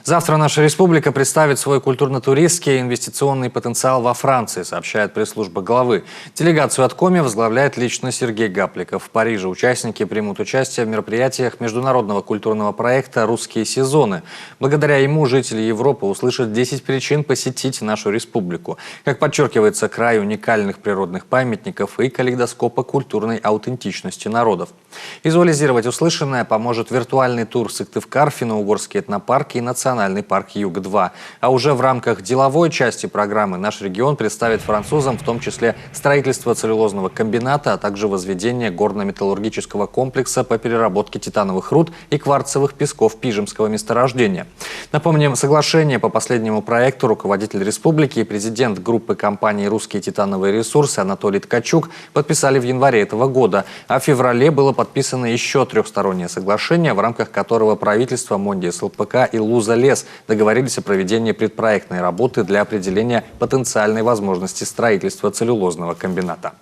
Завтра наша республика представит свой культурно-туристский и инвестиционный потенциал во Франции, сообщает пресс-служба главы. Делегацию от Коми возглавляет лично Сергей Гапликов. В Париже участники примут участие в мероприятиях международного культурного проекта «Русские сезоны». Благодаря ему жители Европы услышат 10 причин посетить нашу республику. Как подчеркивается, край уникальных природных памятников и калейдоскопа культурной аутентичности народов. Визуализировать услышанное поможет виртуальный тур в Сыктывкар, Финно-Угорский этнопарк и Национальный парк Юг-2. А уже в рамках деловой части программы наш регион представит французам в том числе строительство целлюлозного комбината, а также возведение горно-металлургического комплекса по переработке титановых руд и кварцевых песков Пижемского месторождения. Напомним, соглашение по последнему проекту руководитель республики и президент группы компании «Русские титановые ресурсы» Анатолий Ткачук подписали в январе этого года, а в феврале было подписано еще трехстороннее соглашение, в рамках которого правительство, Монди СЛПК и Луза-Лес договорились о проведении предпроектной работы для определения потенциальной возможности строительства целлюлозного комбината.